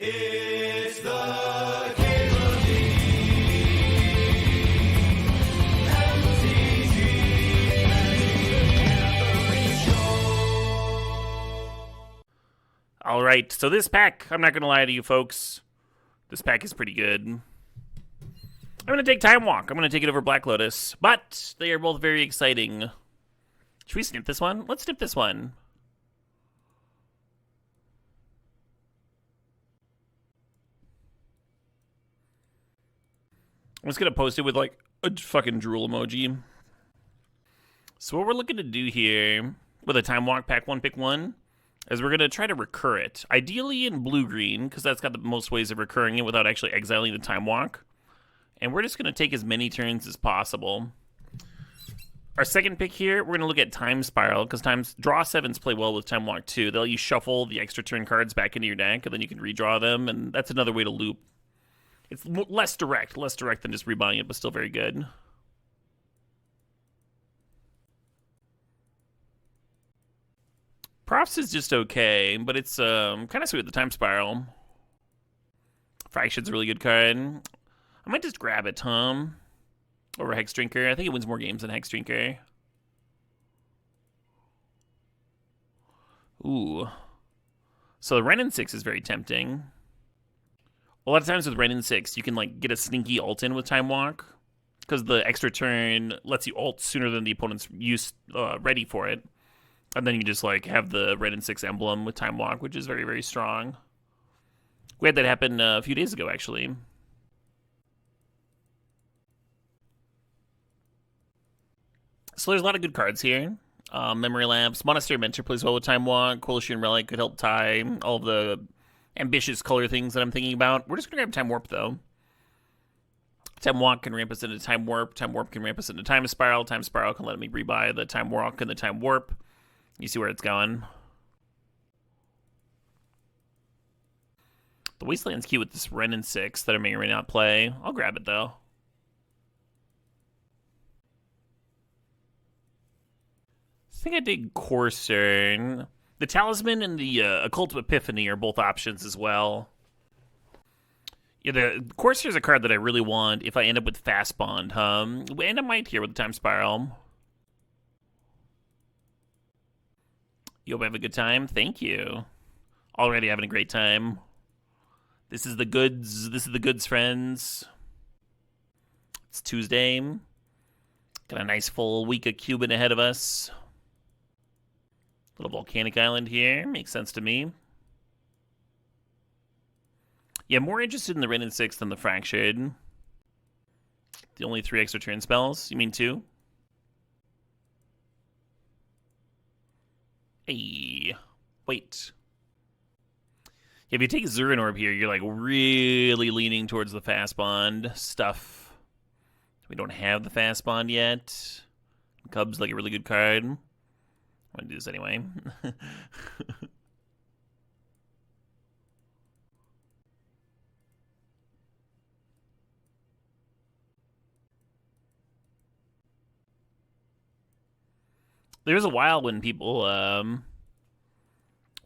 It's the Cable All right, so this pack, I'm not going to lie to you folks, this pack is pretty good. I'm going to take Time Walk. I'm going to take it over Black Lotus, but they are both very exciting. Should we snip this one? Let's snip this one. I'm just going to post it with, like, a fucking drool emoji. So what we're looking to do here with a Time Walk pack 1, pick 1, is we're going to try to recur it. Ideally in blue-green, because that's got the most ways of recurring it without actually exiling the Time Walk. And we're just going to take as many turns as possible. Our second pick here, we're going to look at Time Spiral, because draw 7s play well with Time Walk too. They'll let you shuffle the extra turn cards back into your deck, and then you can redraw them, and that's another way to loop. It's less direct than just rebuying it, but still very good. Profs is just okay, but it's kind of sweet with the Time Spiral. Fraction's a really good card. I might just grab it, Tom, over Hex Drinker. I think it wins more games than Hex Drinker. Ooh. So the Wrenn and 6 is very tempting. A lot of times with Wrenn and 6, you can like get a sneaky ult in with Time Walk, because the extra turn lets you ult sooner than the opponent's ready for it. And then you just like have the Wrenn and 6 emblem with Time Walk, which is very, very strong. We had that happen a few days ago, actually. So there's a lot of good cards here. Memory Lapse, Monastery Mentor plays well with Time Walk. Coalition Relic could help tie all of the ambitious color things that I'm thinking about. We're just going to grab Time Warp, though. Time Walk can ramp us into Time Warp. Time Warp can ramp us into Time Spiral. Time Spiral can let me rebuy the Time Walk and the Time Warp. You see where it's going. The Wasteland's cute with this Wrenn and 6 that I may or may not play. I'll grab it, though. I think I dig Courser. The Talisman and the Occult of Epiphany are both options as well. Yeah, the Courser is a card that I really want if I end up with Fast Bond. And I might here with the Time Spiral. You hope I have a good time? Thank you. Already having a great time. This is the goods. This is the goods, friends. It's Tuesday. Got a nice full week of Cuban ahead of us. Little volcanic island here. Makes sense to me. Yeah, more interested in the Wrenn and 6 than the Fractured. The only 3 extra turn spells? You mean 2? Hey. Wait. If you take Zurin Orb here, you're like really leaning towards the Fast Bond stuff. We don't have the Fast Bond yet. Cub's like a really good card. I'm going to do this anyway. There was a while when people, where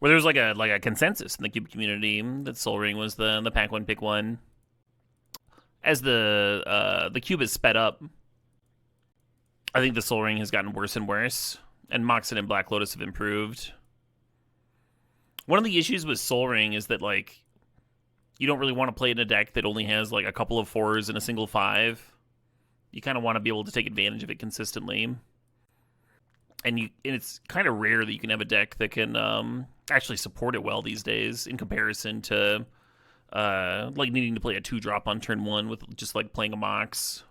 there was like a consensus in the Cube community that Sol Ring was the pack 1, pick 1. As the Cube has sped up, I think the Sol Ring has gotten worse and worse. And Moxen and Black Lotus have improved. One of the issues with Sol Ring is that, like, you don't really want to play in a deck that only has, like, a couple of 4s and a single 5. You kind of want to be able to take advantage of it consistently. And it's kind of rare that you can have a deck that can actually support it well these days in comparison to, like, needing to play a 2-drop on turn 1 with just, like, playing a Mox.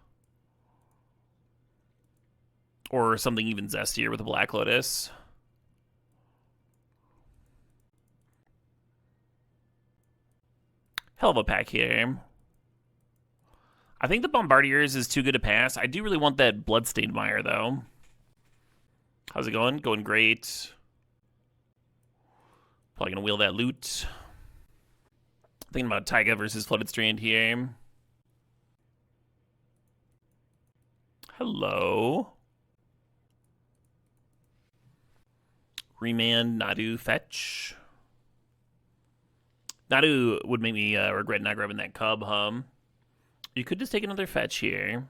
Or something even zestier with a Black Lotus. Hell of a pack here. I think the Bombardiers is too good to pass. I do really want that Bloodstained Mire, though. How's it going? Going great. Probably going to wheel that loot. Thinking about Taiga versus Flooded Strand here. Hello. Remand, Nadu, Fetch. Nadu would make me regret not grabbing that Cub, huh? You could just take another fetch here.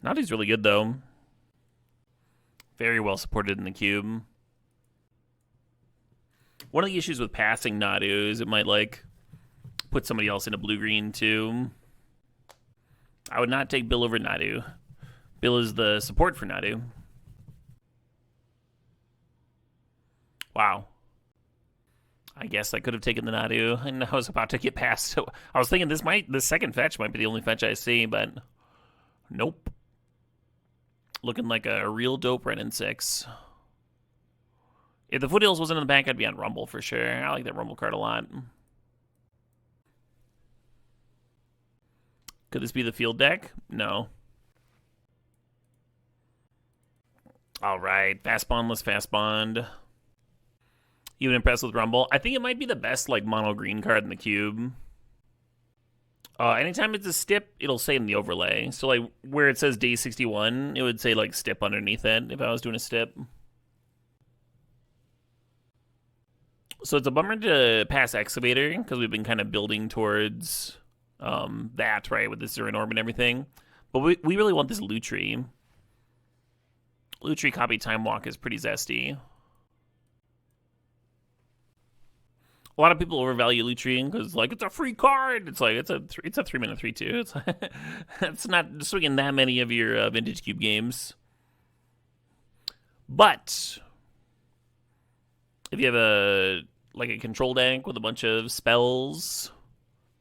Nadu's really good, though. Very well supported in the cube. One of the issues with passing Nadu is it might, like, put somebody else into blue-green, too. I would not take Bill over Nadu. Bill is the support for Nadu. Wow. I guess I could have taken the Nadu, and I was about to get past. So I was thinking this second fetch might be the only fetch I see, but nope. Looking like a real dope Ren in 6. If the Foothills wasn't in the back, I'd be on Rumble for sure. I like that Rumble card a lot. Could this be the field deck? No. All right, fast bondless fast bond. Even impressed with Rumble. I think it might be the best like mono green card in the cube. Anytime it's a stip, it'll say in the overlay. So like where it says day 61, it would say like stip underneath it if I was doing a stip. So it's a bummer to pass Excavator because we've been kind of building towards that, right, with the Zero Orb and everything. But we really want this Lutri. Lutri copy Time Walk is pretty zesty. A lot of people overvalue Lutri because like it's a free card. It's like it's a 3-mana 3/2. It's not swinging that many of your vintage cube games. But if you have a control deck with a bunch of spells,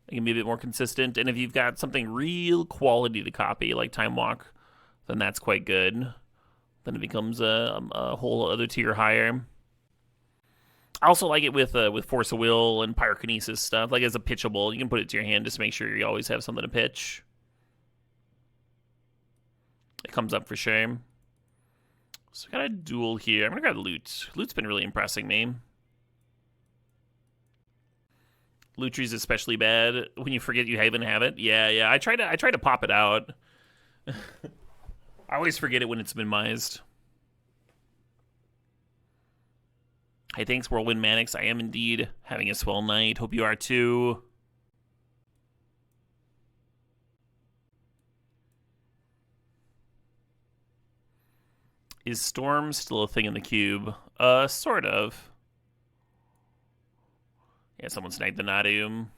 it can be a bit more consistent. And if you've got something real quality to copy like Time Walk, then that's quite good. Then it becomes a whole other tier higher. I also like it with Force of Will and Pyrokinesis stuff. Like as a pitchable, you can put it to your hand just to make sure you always have something to pitch. It comes up for sure. So I got a duel here. I'm gonna grab Loot. Loot's been really impressing me. Lutri's especially bad when you forget you even have it. Yeah. I try to pop it out. I always forget it when it's minimized. Hey, thanks, Whirlwind Manix. I am indeed having a swell night. Hope you are too. Is Storm still a thing in the cube? Sort of. Yeah, someone sniped the Nadium.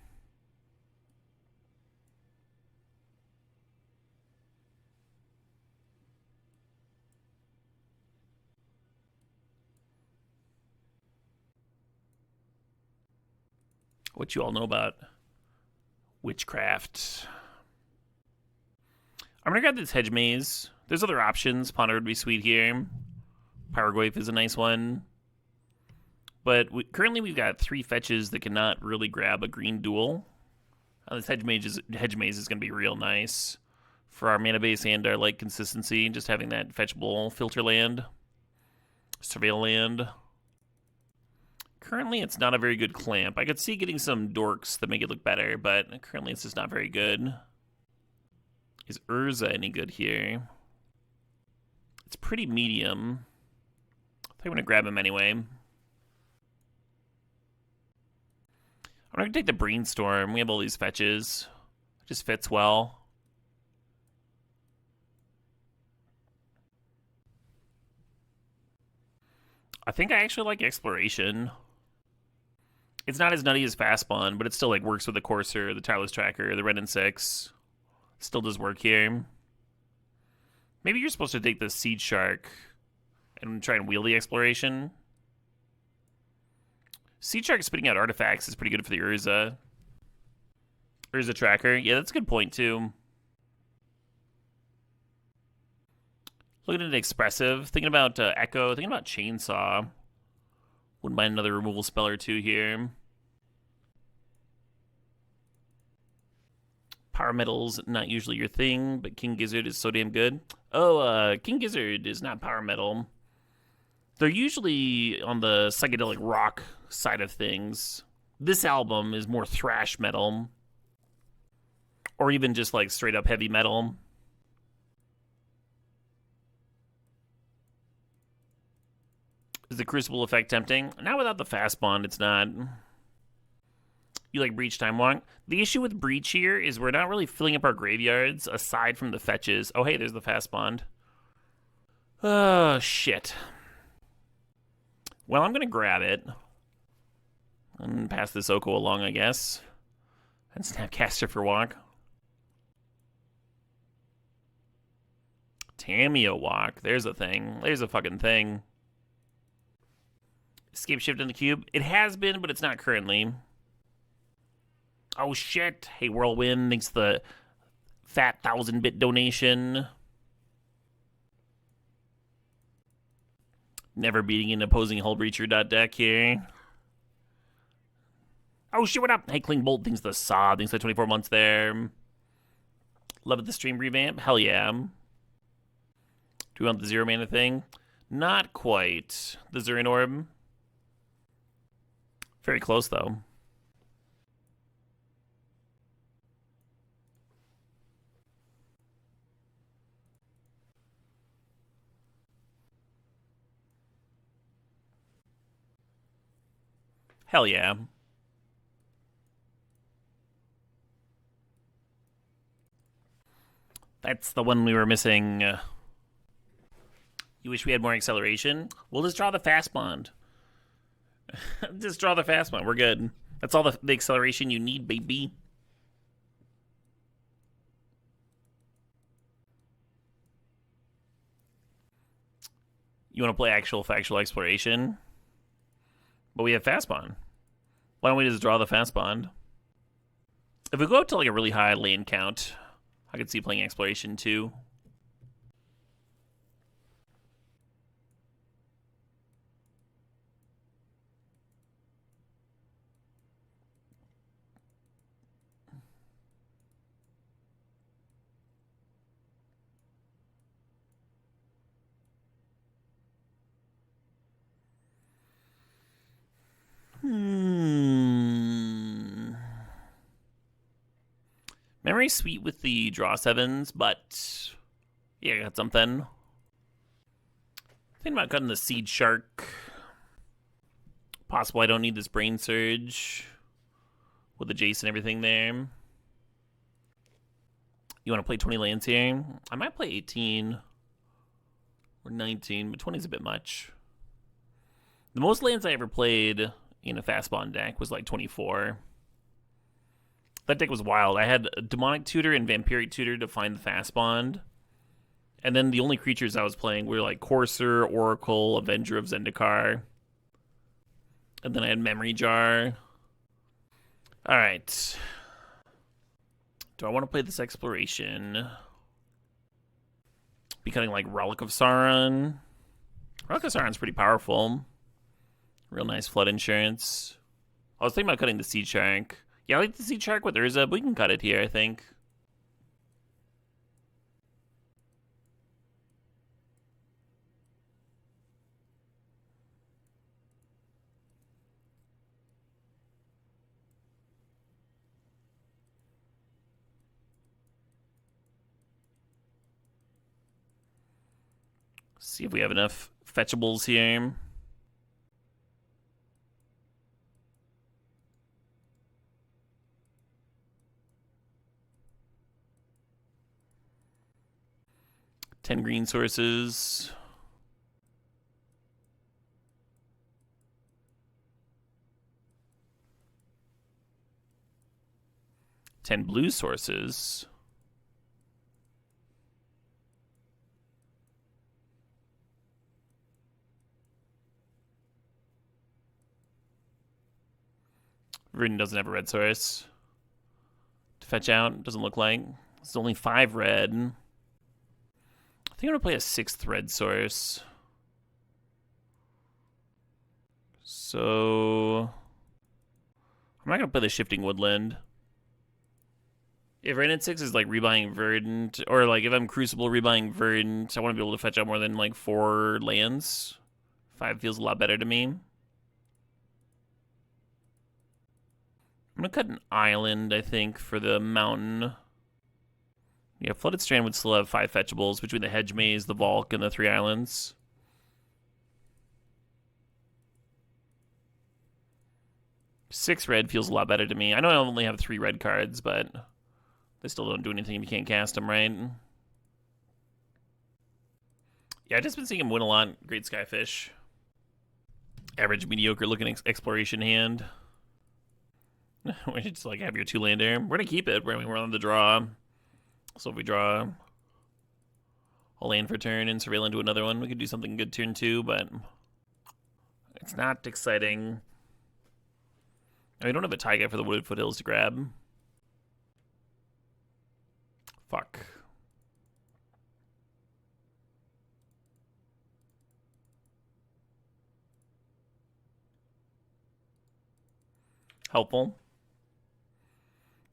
What you all know about witchcraft. I'm gonna grab this Hedge Maze. There's other options. Ponder would be sweet here. Pyrogoyf is a nice one. But currently we've got 3 fetches that cannot really grab a green duel. This Hedge Maze is going to be real nice for our mana base and our like consistency. Just having that fetchable filter land, surveil land. Currently it's not a very good clamp. I could see getting some dorks that make it look better, but currently it's just not very good. Is Urza any good here? It's pretty medium. I think I'm going to grab him anyway. I'm going to take the Brainstorm. We have all these fetches. It just fits well. I think I actually like Exploration. It's not as nutty as Fast Spawn, but it still like works with the Courser, the Tireless Tracker, the Ren and 6. Still does work here. Maybe you're supposed to take the Seed Shark and try and wheel the Exploration. Seed Shark spitting out artifacts is pretty good for the Urza. Urza Tracker. Yeah, that's a good point, too. Looking at Expressive. Thinking about Echo. Thinking about Chainsaw. Wouldn't mind another removal spell or two here. Power Metal's not usually your thing, but King Gizzard is so damn good. Oh, King Gizzard is not Power Metal. They're usually on the psychedelic rock side of things. This album is more thrash metal. Or even just like straight up heavy metal. Is the Crucible effect tempting? Not without the Fast Bond, it's not. You like Breach Time Walk? The issue with Breach here is we're not really filling up our graveyards aside from the fetches. Oh, hey, there's the fast bond. Oh, shit. Well, I'm going to grab it and pass this Oko along, I guess. And Snapcaster for walk. Tamiyo walk. There's a thing. There's a fucking thing. Escape shift in the cube. It has been, but it's not currently. Oh, shit. Hey, Whirlwind. Thanks for the fat 1,000-bit donation. Never beating an opposing Hullbreacher.dek here. Oh, shit, what up? Hey, Klingbolt. Thanks for the Saw. Thanks for the 24 months there. Love it, the stream revamp. Hell yeah. Do we want the 0 mana thing? Not quite. The Zurin Orb. Very close, though. Hell yeah. That's the one we were missing. You wish we had more acceleration? We'll just draw the fast bond. Just draw the fast bond. We're good. That's all the acceleration you need, baby. You want to play actual factual exploration? But we have fast bond. Why don't we just draw the fast bond? If we go up to like a really high lane count, I could see playing exploration too. Memory's sweet with the draw 7s, but yeah, I got something. Thinking about cutting the Seed Shark. Possible I don't need this Brain Surge with the Jace and everything there. You want to play 20 lands here? I might play 18 or 19, but 20 is a bit much. The most lands I ever played in a fast bond deck was like 24. That deck was wild. I had a Demonic Tutor and Vampiric Tutor to find the fast bond. And then the only creatures I was playing were like Courser, Oracle, Avenger of Zendikar. And then I had Memory Jar. Alright. Do I want to play this Exploration? Be cutting like Relic of Sauron. Relic of Sauron's pretty powerful. Real nice flood insurance. I was thinking about cutting the Seed Shark. Yeah, I like the Seed Shark with Urza, but we can cut it here, I think. See if we have enough fetchables here. Ten green sources. Ten blue sources. Verdant doesn't have a red source to fetch out. Doesn't look like. It's only 5 red. I think I'm going to play a 6th red source. So I'm not going to play the Shifting Woodland. If Verdant 6 is like rebuying Verdant, or like if I'm Crucible rebuying Verdant, I want to be able to fetch out more than like 4 lands. 5 feels a lot better to me. I'm going to cut an island, I think, for the mountain. Yeah, Flooded Strand would still have 5 fetchables between the Hedge Maze, the Valk, and the 3 islands. 6 red feels a lot better to me. I know I only have 3 red cards, but they still don't do anything if you can't cast them, right? Yeah, I've just been seeing him win a lot. Great Skyfish. Average, mediocre looking exploration hand. We should just like have your 2-lander. We're gonna keep it. We're on the draw. So if we draw a land for turn and surveil into another one, we could do something good turn 2, but it's not exciting. We don't have a Taiga for the Wooded Foothills to grab. Fuck. Helpful.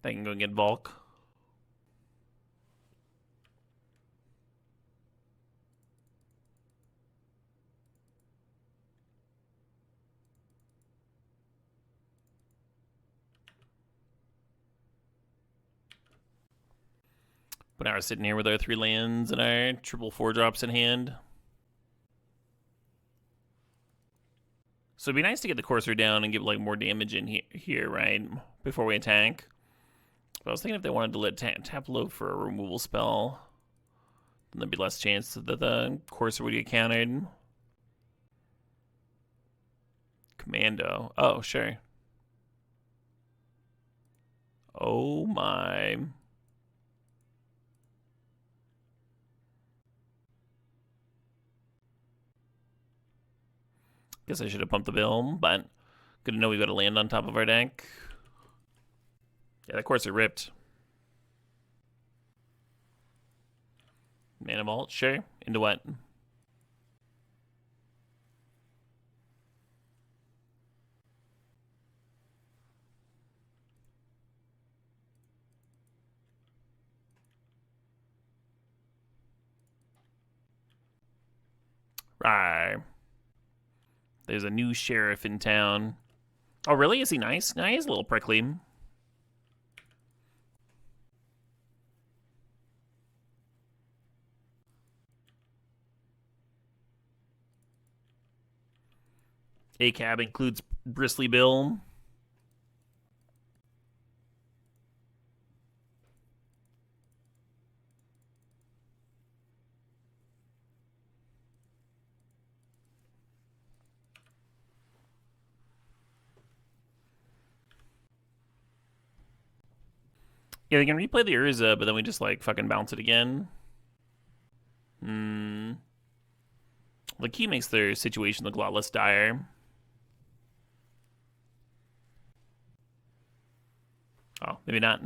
I can go get Volk. But now we're sitting here with our 3 lands and our triple 4-drops in hand. So it'd be nice to get the Courser down and give like more damage in here, right? Before we attack. But I was thinking if they wanted to let tap low for a removal spell, then there'd be less chance that the Courser would get countered. Commando. Oh, sure. Oh my. Guess I should have pumped the bill, but good to know we've got to land on top of our deck. Yeah, that Courser ripped. Mana Vault, sure. Into what? Right. There's a new sheriff in town. Oh, really? Is he nice? No, he's a little prickly. A-Cab includes Bristly Bill. Yeah, they can replay the Urza, but then we just like fucking bounce it again. The key makes their situation look a lot less dire. Oh, maybe not.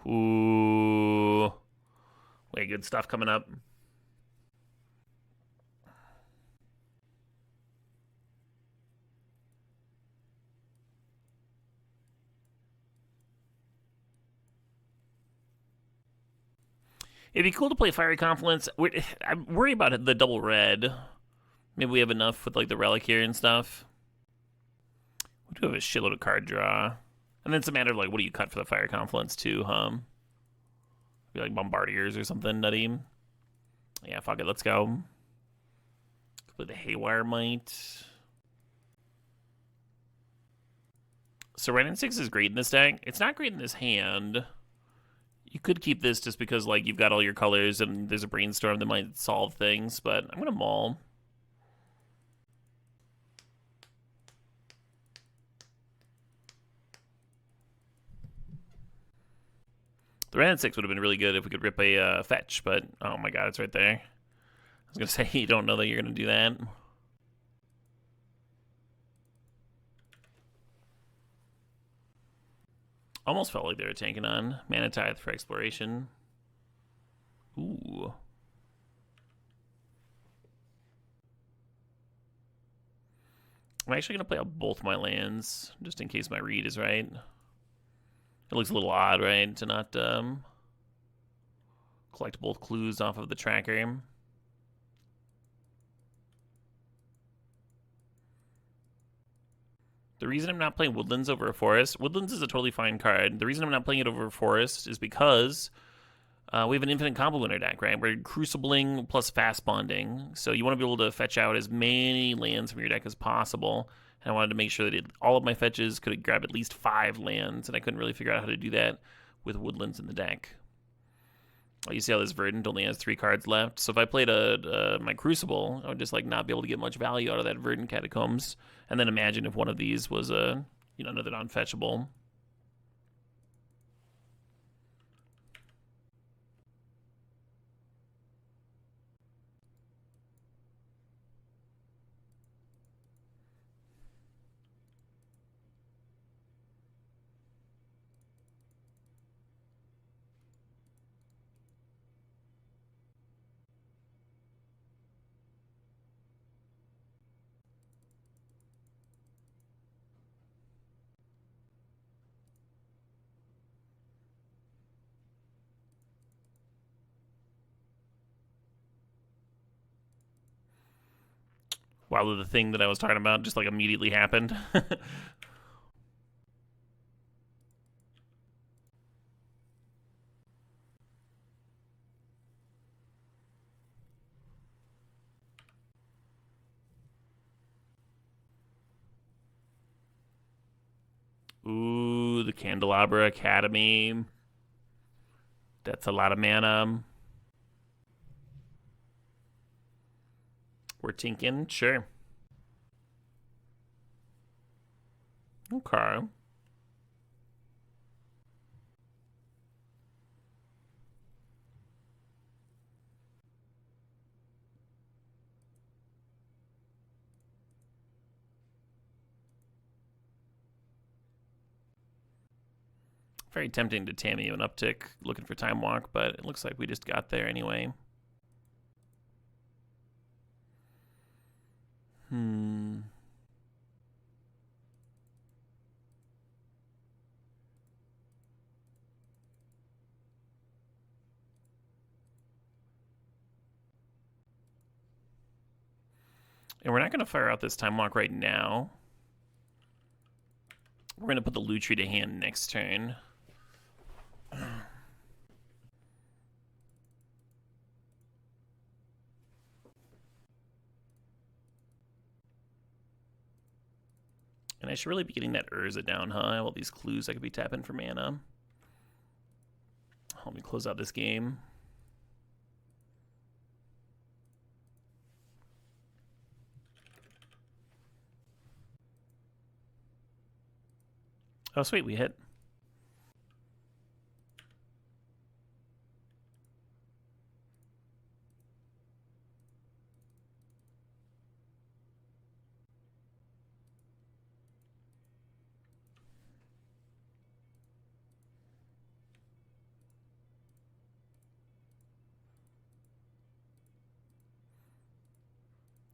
Ooh. Way good stuff coming up. It'd be cool to play Fiery Confluence. I'm worried about the double red. Maybe we have enough with like the Relic here and stuff. We do have a shitload of card draw. And then it's a matter of like, what do you cut for the Fire Confluence too, huh? Be like Bombardiers or something nutty. Yeah, fuck it, let's go. Play the Haywire Might. So Renin 6 is great in this deck. It's not great in this hand. You could keep this just because like you've got all your colors and there's a brainstorm that might solve things, but I'm gonna maul. The Renin 6 would have been really good if we could rip a fetch, but oh my god, it's right there. I was gonna say you don't know that you're gonna do that. Almost felt like they were tanking on Mana Tithe for exploration. Ooh. I'm actually going to play out both my lands, just in case my read is right. It looks a little odd, right, to not collect both clues off of the tracker. The reason I'm not playing Woodlands over a Forest, Woodlands is a totally fine card. The reason I'm not playing it over a Forest is because we have an infinite combo in our deck, right? We're Crucibling plus Fast Bonding. So you want to be able to fetch out as many lands from your deck as possible. And I wanted to make sure that all of my fetches could grab at least 5 lands, and I couldn't really figure out how to do that with woodlands in the deck. Well, you see how this Verdant only has 3 cards left. So if I played my Crucible, I would just like not be able to get much value out of that Verdant Catacombs. And then imagine if one of these was another non-fetchable. While the thing that I was talking about just like immediately happened. Ooh, the Candelabra Academy. That's a lot of mana. We're tinking, sure. Okay. Very tempting to Tammy an uptick looking for Time Walk, but it looks like we just got there anyway. And we're not going to fire out this Time Walk right now. We're going to put the Lutri to hand next turn. And I should really be getting that Urza down, huh? All these clues I could be tapping for mana. Let me close out this game. Oh, sweet, we hit.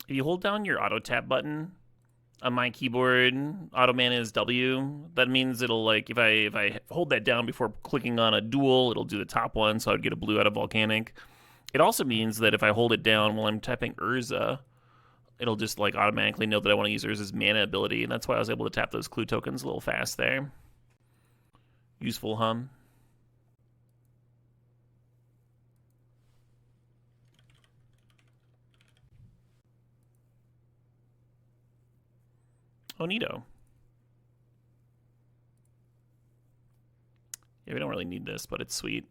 If you hold down your auto tap button on my keyboard, auto mana is W. That means it'll like if I hold that down before clicking on a duel, it'll do the top one, so I'd get a blue out of Volcanic. It also means that if I hold it down while I'm tapping Urza, it'll just like automatically know that I want to use Urza's mana ability, and that's why I was able to tap those clue tokens a little fast there. Useful, huh? Oh, neato. Yeah, we don't really need this, but it's sweet.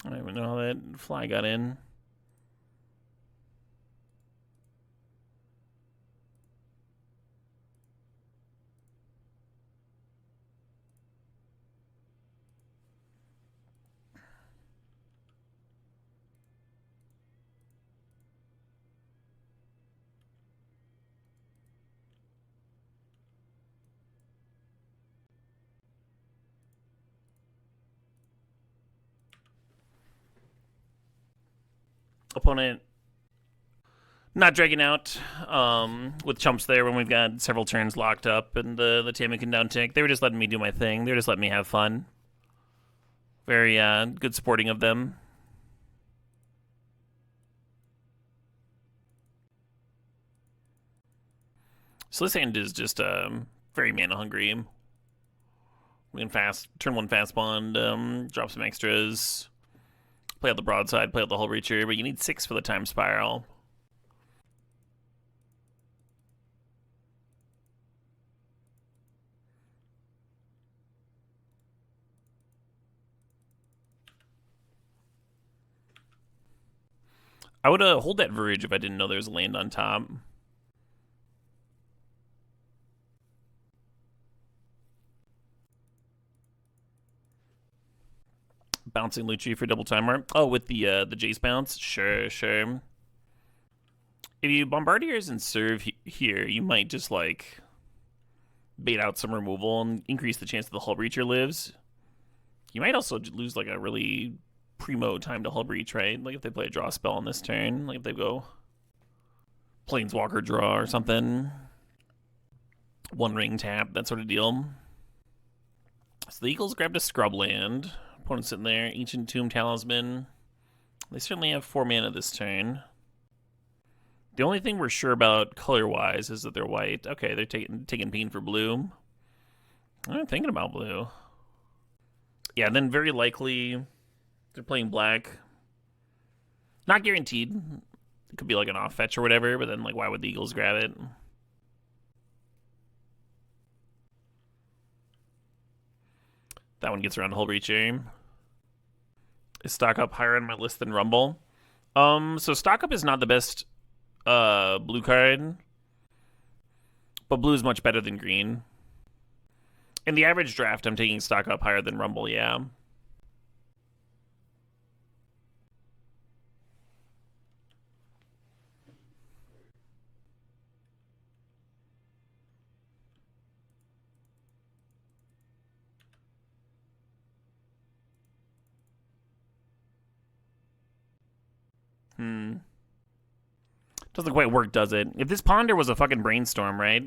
I don't even know how that fly got in. Opponent not dragging out with chumps there when we've got several turns locked up and the Tamu can down tick. They were just letting me do my thing. They were just letting me have fun. Very good sporting of them. So this hand is just very mana hungry. We can fast turn one fast bond, drop some extras, play out the broadside, play out the hull reacher, but you need 6 for the time spiral. I would hold that Verge if I didn't know there was a land on top. Bouncing Lucci for double timer. Oh, with the Jace bounce? Sure, sure. If you Bombardiers and serve here, you might just, like, bait out some removal and increase the chance that the Hull Breacher lives. You might also lose, like, a really primo time to Hull Breach, right? Like, if they play a draw spell on this turn. Like, if they go Planeswalker draw or something. One ring tap, that sort of deal. So the Eagles grabbed a Scrubland. Opponent sitting there. Ancient Tomb Talisman. They certainly have 4 mana this turn. The only thing we're sure about color-wise is that they're white. Okay, they're taking pain for blue. I'm thinking about blue. Yeah, and then very likely they're playing black. Not guaranteed. It could be like an off-fetch or whatever, but then, like, why would the Eagles grab it? That one gets around the Hull Breacher. Is Stock Up higher on my list than Rumble? So Stock Up is not the best blue card, but blue is much better than green. In the average draft, I'm taking Stock Up higher than Rumble, yeah. Doesn't quite work, does it? If this Ponder was a fucking brainstorm, right?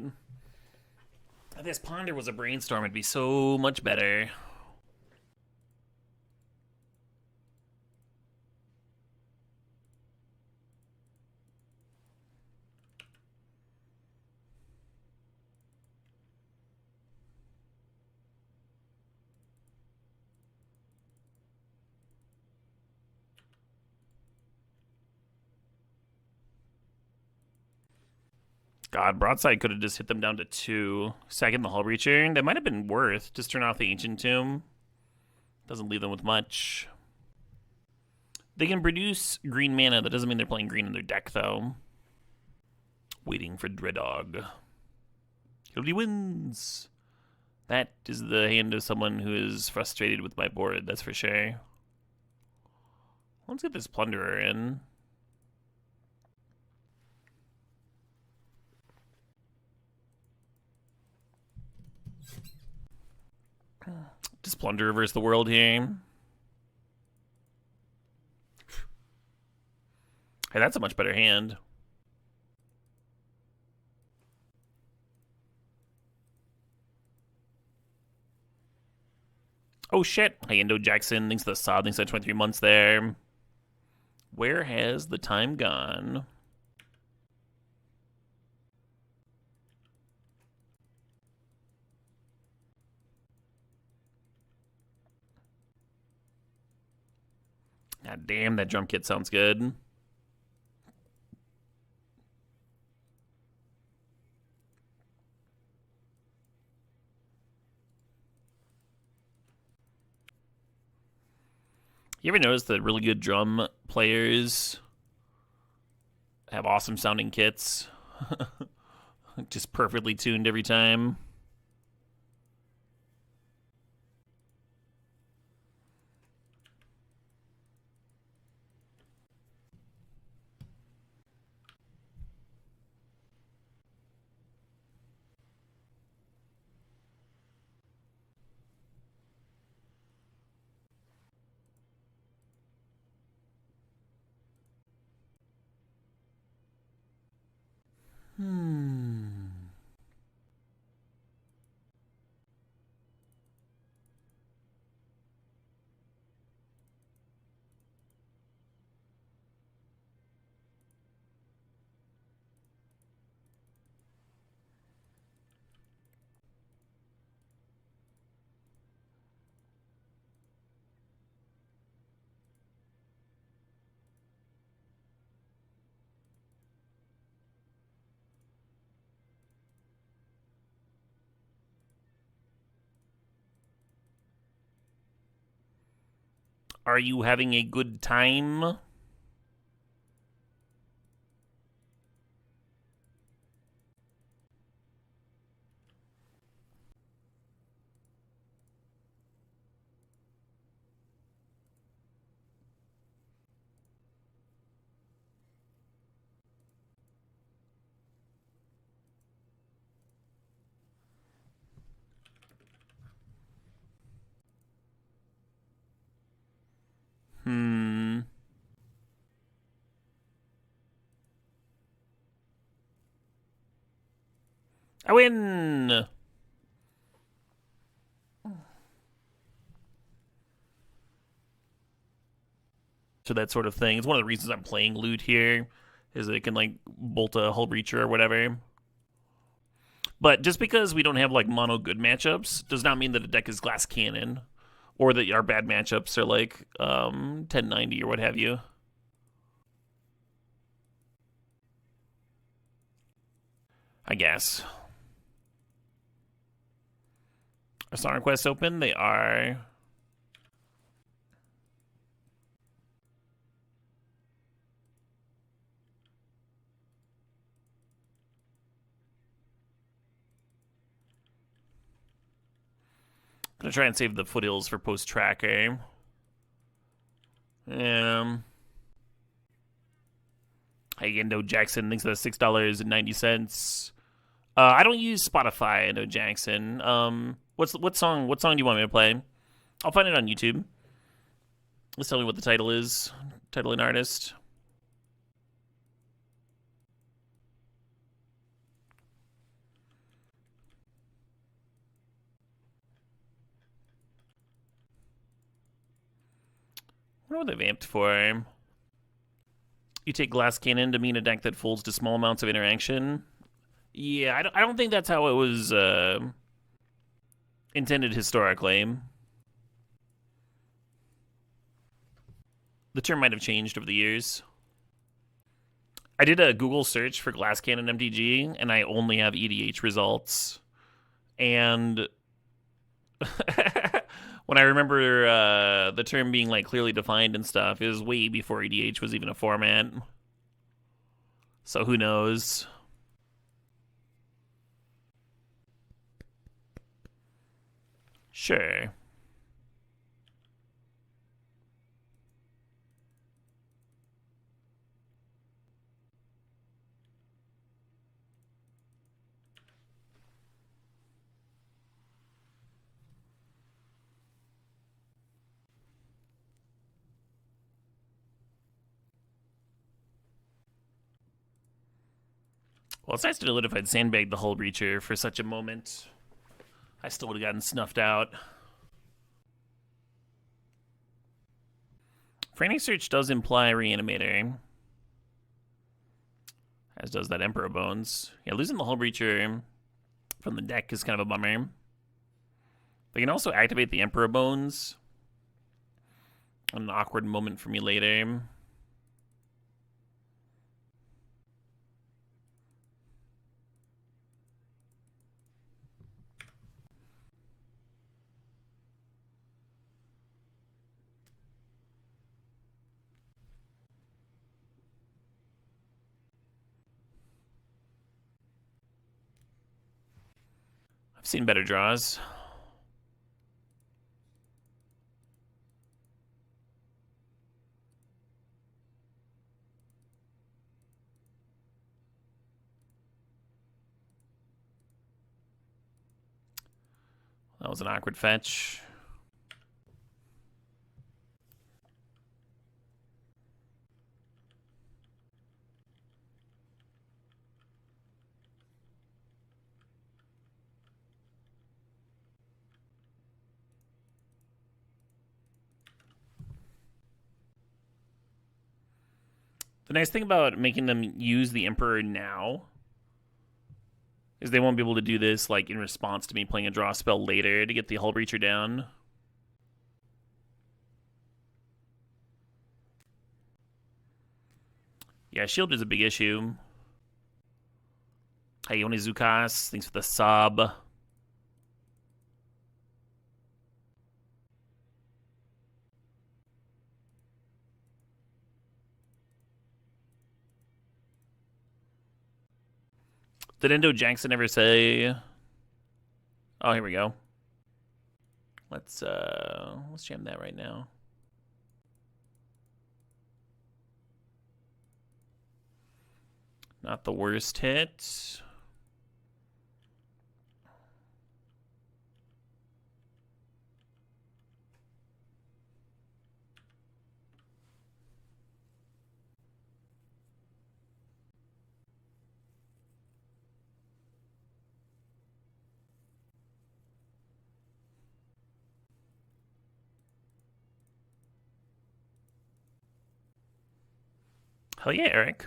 If this Ponder was a brainstorm, it'd be so much better. God, Broadside could have just hit them down to 2. Second the Hull Breacher. That might have been worth. Just turn off the Ancient Tomb. Doesn't leave them with much. They can produce green mana. That doesn't mean they're playing green in their deck, though. Waiting for Dreadog. He wins. That is the hand of someone who is frustrated with my board, that's for sure. Let's get this Plunderer in. Just Plunderer versus the world here. Hey, that's a much better hand. Oh shit. Hey, Endo Jackson. Thanks to the sod. Thanks to 23 months there. Where has the time gone? God damn, that drum kit sounds good. You ever notice that really good drum players have awesome sounding kits? Just perfectly tuned every time. Are you having a good time? I win! So that sort of thing. It's one of the reasons I'm playing loot here, is that it can, like, bolt a hull breacher or whatever. But just because we don't have, like, mono good matchups does not mean that a deck is glass cannon, or that our bad matchups are, like, 1090 or what have you. I guess. Are Song Requests open? They are. I'm gonna try and save the foothills for post tracker. Hey, Endo Jackson thinks that's $6.90. I don't use Spotify, Endo Jackson. What song do you want me to play? I'll find it on YouTube. Let's tell me what the title is. Title and artist. I wonder what they've amped for. You take Glass Cannon to mean a deck that folds to small amounts of interaction. Yeah, I don't think that's how it was intended historically. The term might have changed over the years. I did a Google search for Glass Cannon MTG, and I only have EDH results. And when I remember the term being, like, clearly defined and stuff, it was way before EDH was even a format. So who knows? Sure. Well, it's nice to know that if I'd sandbagged the Hull Breacher for such a moment, I still would have gotten snuffed out. Frantic Search does imply Reanimator, as does that Emperor Bones. Yeah, losing the Hull Breacher from the deck is kind of a bummer. They can also activate the Emperor Bones. An awkward moment for me later. I've seen better draws. That was an awkward fetch. The nice thing about making them use the Emperor now is they won't be able to do this, like, in response to me playing a draw spell later to get the Hull Breacher down. Yeah, shield is a big issue. Hey, Onizukas, thanks for the sub. Did Endo Jackson ever say? Oh, here we go. Let's jam that right now. Not the worst hit. Hell yeah, Eric.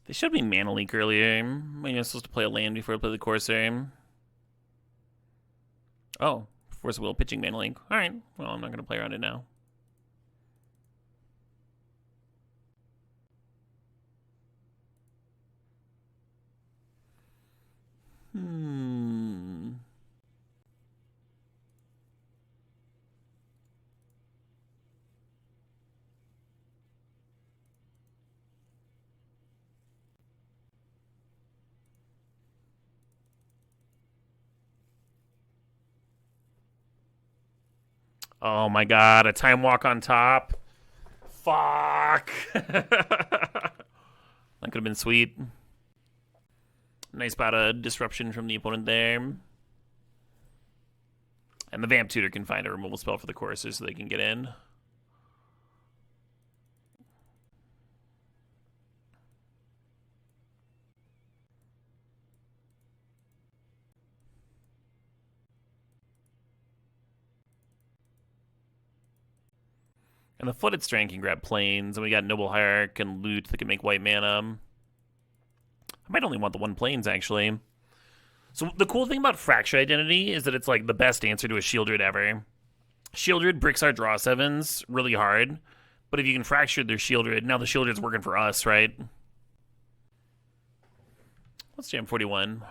They showed me Mana Leak earlier. Maybe I'm supposed to play a land before I play the Corsair. Oh, Force of Will pitching Mana Leak. Alright, well, I'm not going to play around it now. Oh my god, a Time Walk on top. Fuck. That could have been sweet. Nice bout of disruption from the opponent there. And the Vamp Tutor can find a removal spell for the Chorusers so they can get in. And the Footed Strand can grab Plains, and we got Noble Hierarch and Loot that can make white mana. I might only want the one Plains, actually. So the cool thing about Fracture Identity is that it's like the best answer to a Shieldred ever. Shieldred bricks our draw 7s really hard, but if you can Fracture their Shieldred, now the Shieldred's working for us, right? Let's jam 41.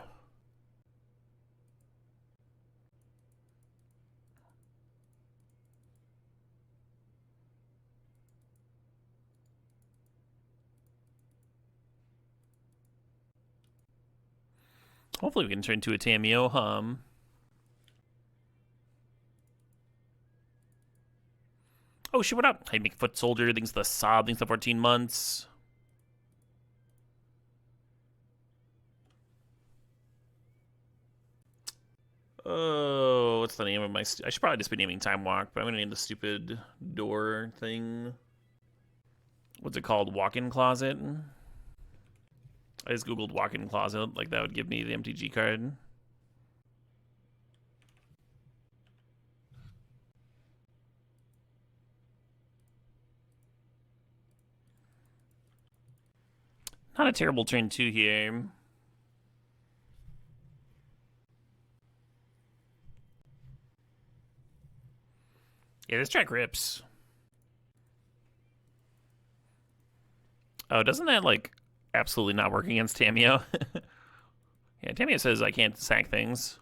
Hopefully we can turn to a Tamiyo hum. Oh shit, what up? Hey, make Foot Soldier, thanks to the Sob, thanks to 14 months. Oh, what's the name of my... I should probably just be naming Time Walk, but I'm gonna name the stupid door thing. What's it called? Walk-in closet? I just googled walk-in closet, like that would give me the MTG card. Not a terrible turn 2 here. Yeah, this track rips. Oh, doesn't that, like, absolutely not work against Tamiyo? Yeah, Tamiyo says I can't sack things.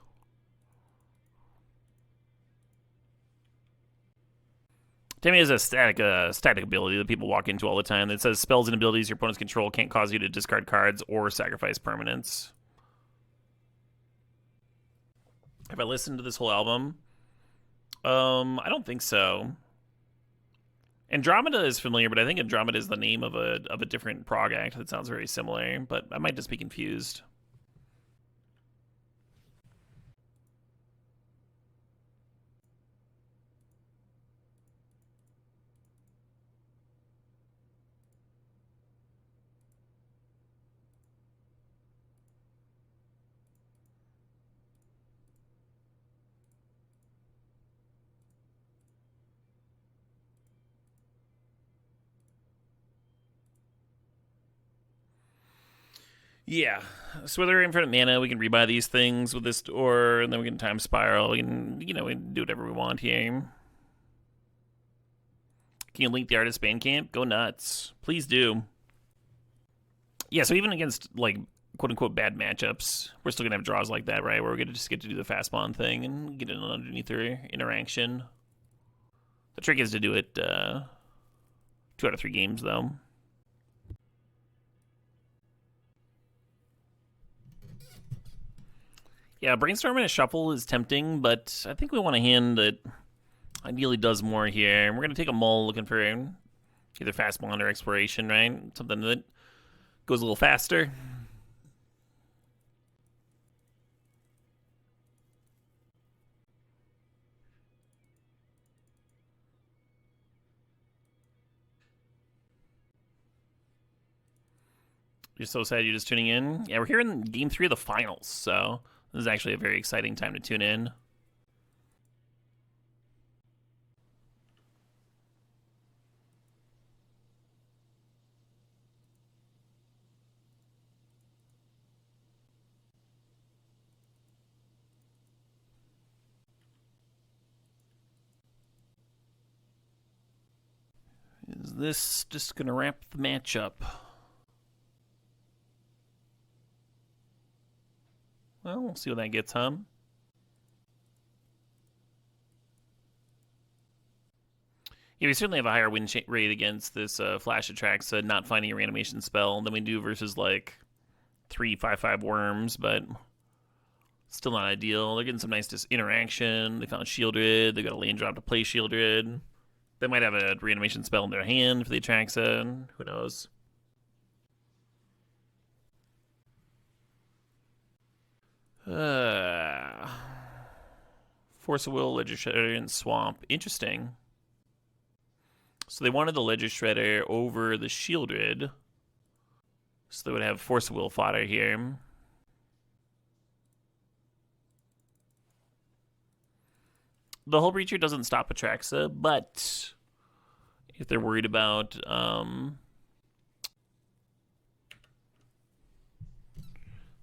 Tamiyo has a static ability that people walk into all the time that says spells and abilities your opponents control can't cause you to discard cards or sacrifice permanents. Have I listened to this whole album? I don't think so. Andromeda is familiar, but I think Andromeda is the name of a different prog act that sounds very similar, but I might just be confused. Yeah, so with our infinite mana, we can rebuy these things with this door, and then we can time spiral. We can, we can do whatever we want here. Can you link the artist Bandcamp? Go nuts. Please do. Yeah, so even against like quote unquote bad matchups, we're still gonna have draws like that, right? Where we're gonna just get to do the fast spawn thing and get in underneath their interaction. The trick is to do it 2 out of 3 games, though. Yeah, brainstorm and a shuffle is tempting, but I think we want a hand that ideally does more here. And we're gonna take a mull looking for either fast spawn or exploration, right? Something that goes a little faster. You're so sad you're just tuning in. Yeah, we're here in game 3 of the finals, so this is actually a very exciting time to tune in. Is this just gonna wrap the match up? Well, we'll see what that gets, huh? Yeah, we certainly have a higher win rate against this Flash Attracts not finding a reanimation spell than we do versus like 3/5/5 worms, but still not ideal. They're getting some nice interaction. They found Shieldred. They got a land drop to play Shieldred. They might have a reanimation spell in their hand for the Atraxa. Who knows? Force of Will, Ledger Shredder, and Swamp. Interesting. So they wanted the Ledger Shredder over the Shieldred. So they would have Force of Will fodder here. The Hull Breacher doesn't stop Atraxa, but if they're worried about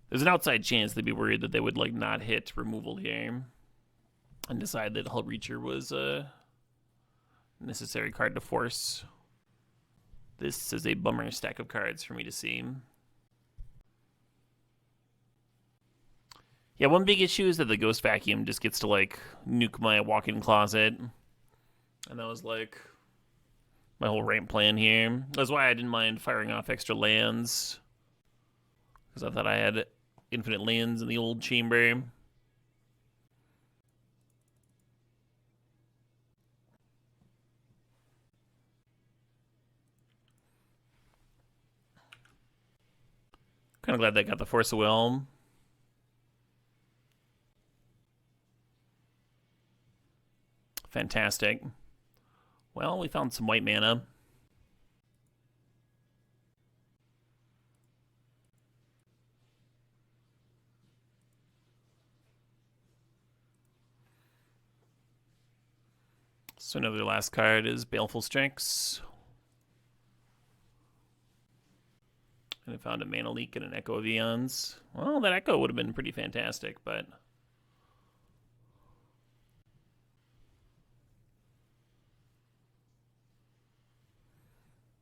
there's an outside chance they'd be worried that they would like not hit removal here and decide that Hull Breacher was a necessary card to force. This is a bummer stack of cards for me to see. Yeah, one big issue is that the Ghost Vacuum just gets to like nuke my walk-in closet. And that was like my whole ramp plan here. That's why I didn't mind firing off extra lands. Because I thought I had infinite lands in the old chamber. Kind of glad they got the Force of Will. Fantastic. Well, we found some white mana. So another last card is Baleful Strix. And I found a Mana Leak and an Echo of Eons. Well, that Echo would have been pretty fantastic, but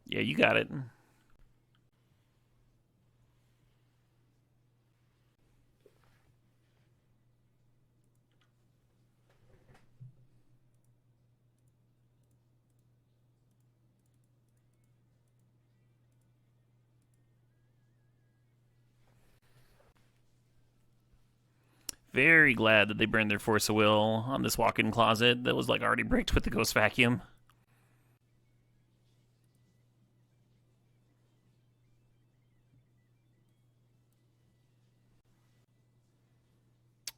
yeah, you got it. Very glad that they burned their Force of Will on this walk-in closet that was like already bricked with the Ghost Vacuum.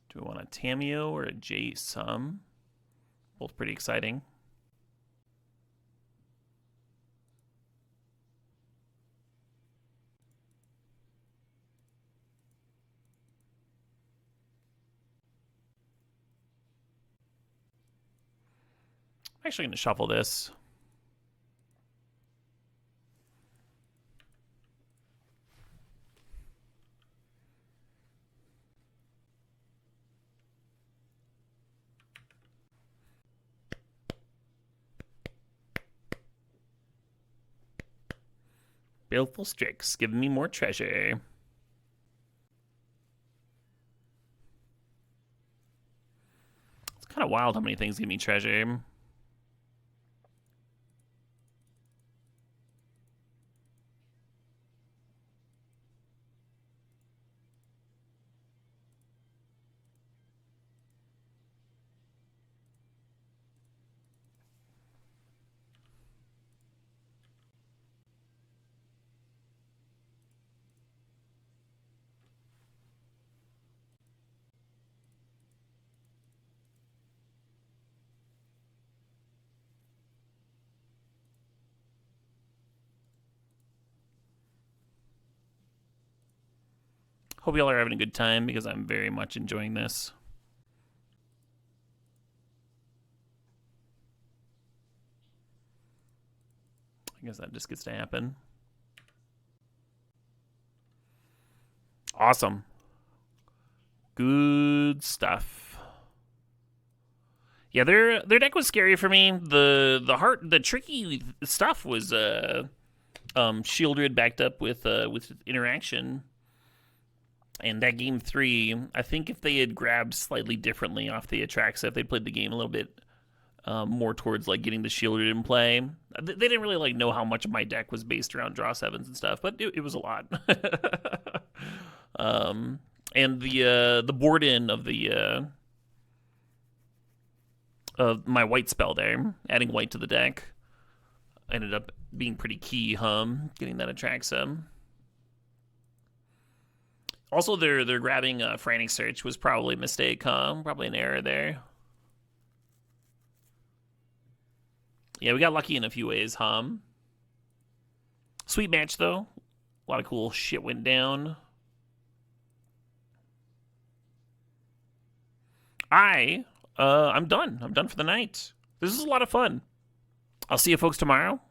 Do we want a Tameo or a J-Sum? Both pretty exciting. I'm actually going to shuffle this. Baleful Strix, giving me more treasure. It's kind of wild how many things give me treasure. Hope y'all are having a good time because I'm very much enjoying this. I guess that just gets to happen. Awesome. Good stuff. Yeah, their deck was scary for me. The tricky stuff was Shieldred backed up with interaction. And that game 3, I think if they had grabbed slightly differently off the Atraxa, if they played the game a little bit more towards like getting the Shieldred in play, they didn't really like know how much of my deck was based around draw 7s and stuff, but it was a lot. And the board in of my white spell there, adding white to the deck, ended up being pretty key. Getting that Atraxa. Also, they're grabbing Frantic Search was probably a mistake, Probably an error there. Yeah, we got lucky in a few ways, Sweet match, though. A lot of cool shit went down. I'm done. I'm done for the night. This is a lot of fun. I'll see you folks tomorrow.